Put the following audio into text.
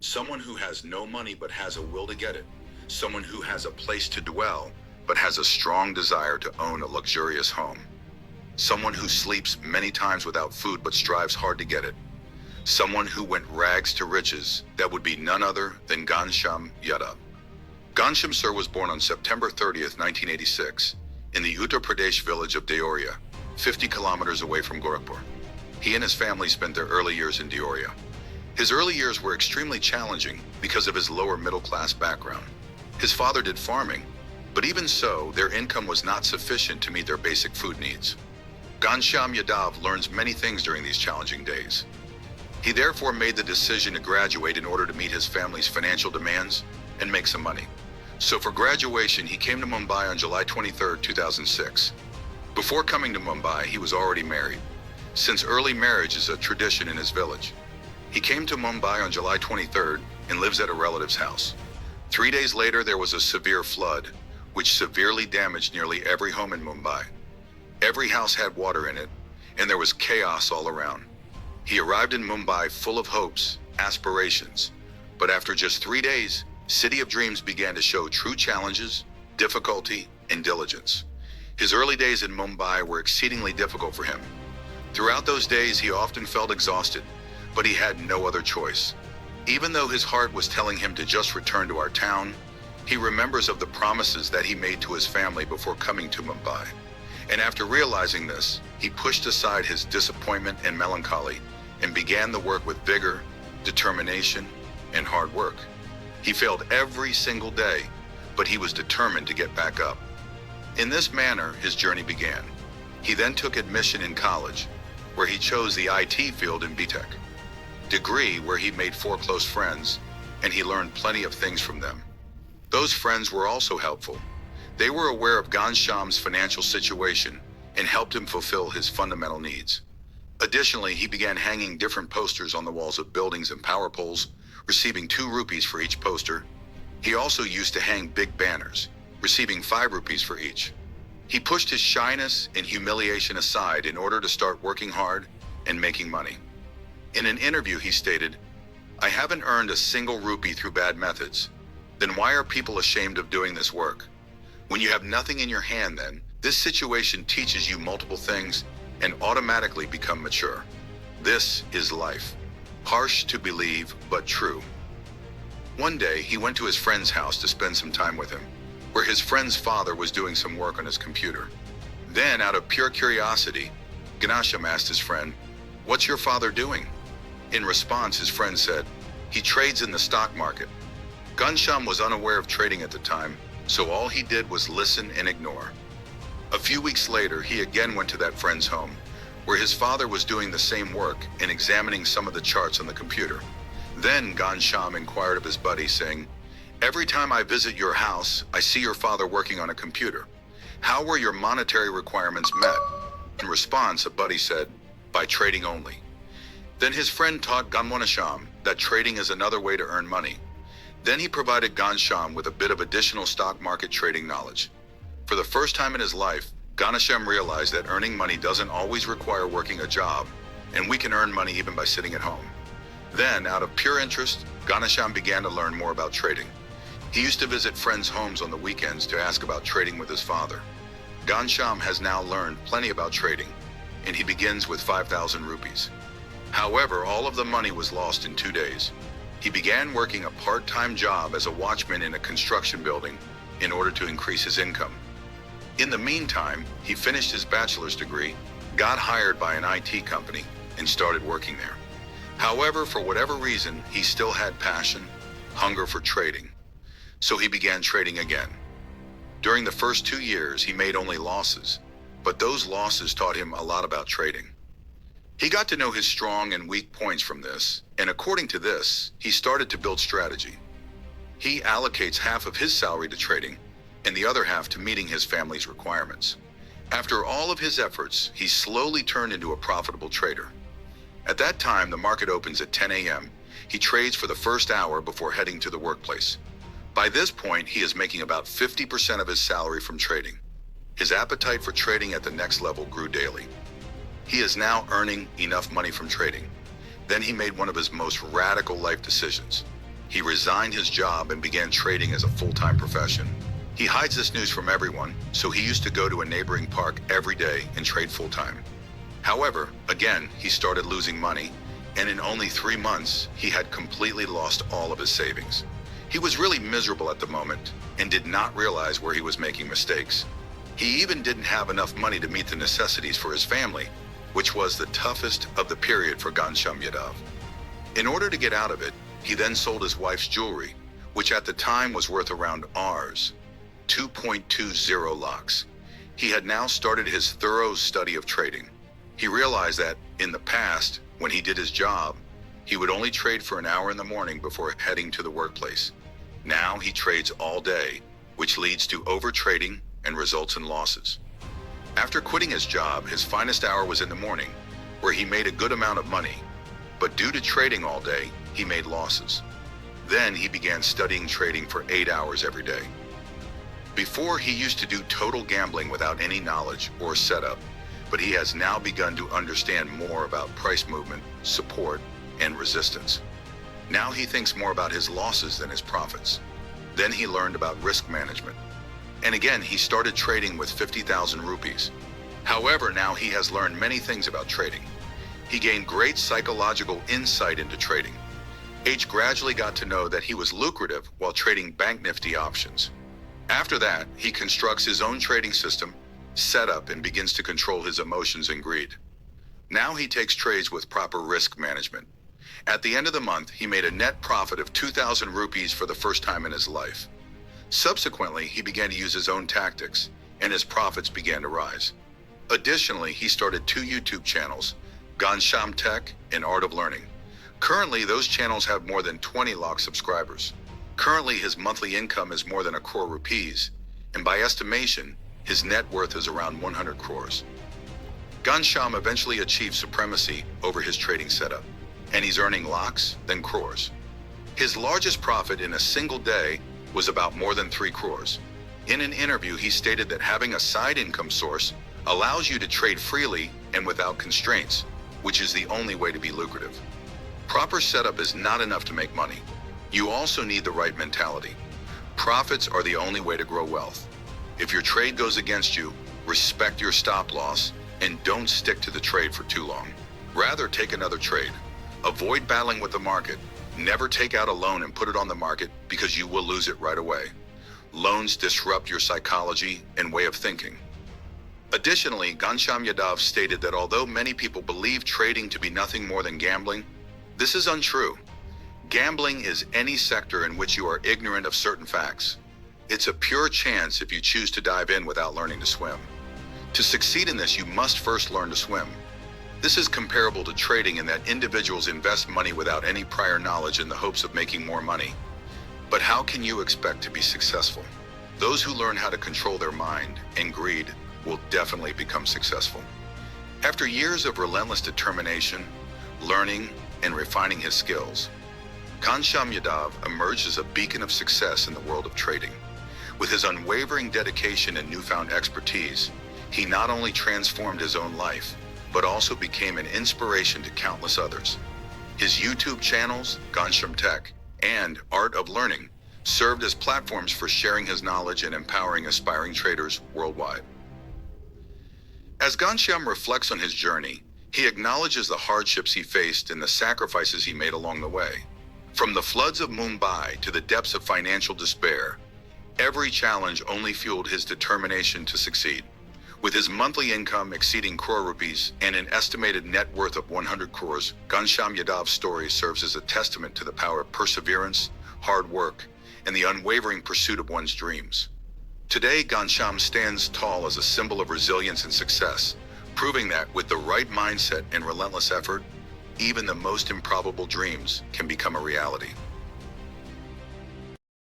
Someone who has no money but has a will to get it. Someone who has a place to dwell but has a strong desire to own a luxurious home. Someone who sleeps many times without food but strives hard to get it. Someone who went rags to riches. That would be none other than Ghanshyam Yadav. Ghanshyam sir was born on September 30th, 1986, in the Uttar Pradesh village of Deoria, 50 kilometers away from Gorakhpur. He and his family spent their early years in Deoria. His early years were extremely challenging because of his lower middle-class background. His father did farming, but even so, their income was not sufficient to meet their basic food needs. Ghanshyam Yadav learns many things during these challenging days. He therefore made the decision to graduate in order to meet his family's financial demands and make some money. So for graduation, he came to Mumbai on July 23, 2006. Before coming to Mumbai, he was already married, since early marriage is a tradition in his village. He came to Mumbai on July 23rd and lives at a relative's house. 3 days later, there was a severe flood, which severely damaged nearly every home in Mumbai. Every house had water in it, and there was chaos all around. He arrived in Mumbai full of hopes, aspirations, but after just 3 days, City of Dreams began to show true challenges, difficulty, and diligence. His early days in Mumbai were exceedingly difficult for him. Throughout those days, he often felt exhausted, but he had no other choice. Even though his heart was telling him to just return to our town, he remembers of the promises that he made to his family before coming to Mumbai. And after realizing this, he pushed aside his disappointment and melancholy and began the work with vigor, determination, and hard work. He failed every single day, but he was determined to get back up. In this manner, his journey began. He then took admission in college, where he chose the IT field in B.Tech. Degree where he made 4 close friends, and he learned plenty of things from them. Those friends were also helpful. They were aware of Ghanshyam's financial situation and helped him fulfill his fundamental needs. Additionally, he began hanging different posters on the walls of buildings and power poles, receiving 2 rupees for each poster. He also used to hang big banners, receiving 5 rupees for each. He pushed his shyness and humiliation aside in order to start working hard and making money. In an interview, he stated, "I haven't earned a single rupee through bad methods. Then why are people ashamed of doing this work? When you have nothing in your hand then, this situation teaches you multiple things and automatically become mature. This is life. Harsh to believe, but true." One day, he went to his friend's house to spend some time with him, where his friend's father was doing some work on his computer. Then, out of pure curiosity, Ghanshyam asked his friend, "What's your father doing?" In response, his friend said, "He trades in the stock market." Ghanshyam was unaware of trading at the time, so all he did was listen and ignore. A few weeks later, he again went to that friend's home, where his father was doing the same work and examining some of the charts on the computer. Then Ghanshyam inquired of his buddy, saying, "Every time I visit your house, I see your father working on a computer. How were your monetary requirements met?" In response, a buddy said, "By trading only." Then his friend taught Ghanshyam that trading is another way to earn money. Then he provided Ghanshyam with a bit of additional stock market trading knowledge. For the first time in his life, Ghanshyam realized that earning money doesn't always require working a job, and we can earn money even by sitting at home. Then, out of pure interest, Ghanshyam began to learn more about trading. He used to visit friends' homes on the weekends to ask about trading with his father. Ghanshyam has now learned plenty about trading, and he begins with 5,000 rupees. However, all of the money was lost in 2 days. He began working a part-time job as a watchman in a construction building in order to increase his income. In the meantime, he finished his bachelor's degree, got hired by an IT company, and started working there. However, for whatever reason, he still had passion, hunger for trading. So he began trading again. During the first 2 years, he made only losses, but those losses taught him a lot about trading. He got to know his strong and weak points from this, and according to this, he started to build strategy. He allocates half of his salary to trading, and the other half to meeting his family's requirements. After all of his efforts, he slowly turned into a profitable trader. At that time, the market opens at 10 a.m. He trades for the first hour before heading to the workplace. By this point, he is making about 50% of his salary from trading. His appetite for trading at the next level grew daily. He is now earning enough money from trading. Then he made one of his most radical life decisions. He resigned his job and began trading as a full-time profession. He hides this news from everyone, so he used to go to a neighboring park every day and trade full-time. However, again, he started losing money, and in only 3 months, he had completely lost all of his savings. He was really miserable at the moment and did not realize where he was making mistakes. He even didn't have enough money to meet the necessities for his family, which was the toughest of the period for Ghanshyam Yadav. In order to get out of it, he then sold his wife's jewelry, which at the time was worth around Rs. 2.20 lakhs. He had now started his thorough study of trading. He realized that, in the past, when he did his job, he would only trade for an hour in the morning before heading to the workplace. Now he trades all day, which leads to overtrading and results in losses. After quitting his job, his finest hour was in the morning, where he made a good amount of money. But due to trading all day, he made losses. Then he began studying trading for 8 hours every day. Before, he used to do total gambling without any knowledge or setup, but he has now begun to understand more about price movement, support, and resistance. Now he thinks more about his losses than his profits. Then he learned about risk management. And again, he started trading with 50,000 rupees. However, now he has learned many things about trading. He gained great psychological insight into trading. H gradually got to know that he was lucrative while trading Bank Nifty options. After that, he constructs his own trading system, setup, and begins to control his emotions and greed. Now he takes trades with proper risk management. At the end of the month, he made a net profit of 2,000 rupees for the first time in his life. Subsequently, he began to use his own tactics, and his profits began to rise. Additionally, he started 2 YouTube channels, Ghanshyam Tech and Art of Learning. Currently, those channels have more than 20 lakh subscribers. Currently, his monthly income is more than 1 crore rupees, and by estimation, his net worth is around 100 crores. Ghanshyam eventually achieved supremacy over his trading setup, and he's earning lakhs, then crores. His largest profit in a single day was about more than 3 crores. In an interview, he stated that having a side income source allows you to trade freely and without constraints, which is the only way to be lucrative. Proper setup is not enough to make money. You also need the right mentality. Profits are the only way to grow wealth. If your trade goes against you, respect your stop loss and don't stick to the trade for too long. Rather, take another trade. Avoid battling with the market. Never take out a loan and put it on the market because you will lose it right away. Loans disrupt your psychology and way of thinking. Additionally, Ghanshyam Yadav stated that although many people believe trading to be nothing more than gambling, this is untrue. Gambling is any sector in which you are ignorant of certain facts. It's a pure chance if you choose to dive in without learning to swim. To succeed in this, you must first learn to swim. This is comparable to trading in that individuals invest money without any prior knowledge in the hopes of making more money. But how can you expect to be successful? Those who learn how to control their mind and greed will definitely become successful. After years of relentless determination, learning, and refining his skills, Ghanshyam Yadav emerged as a beacon of success in the world of trading. With his unwavering dedication and newfound expertise, he not only transformed his own life, but also became an inspiration to countless others. His YouTube channels, Ghanshyam Tech and Art of Learning, served as platforms for sharing his knowledge and empowering aspiring traders worldwide. As Ghanshyam reflects on his journey, he acknowledges the hardships he faced and the sacrifices he made along the way. From the floods of Mumbai to the depths of financial despair, every challenge only fueled his determination to succeed. With his monthly income exceeding crore rupees and an estimated net worth of 100 crores, Ghanshyam Yadav's story serves as a testament to the power of perseverance, hard work, and the unwavering pursuit of one's dreams. Today, Ghanshyam stands tall as a symbol of resilience and success, proving that with the right mindset and relentless effort, even the most improbable dreams can become a reality.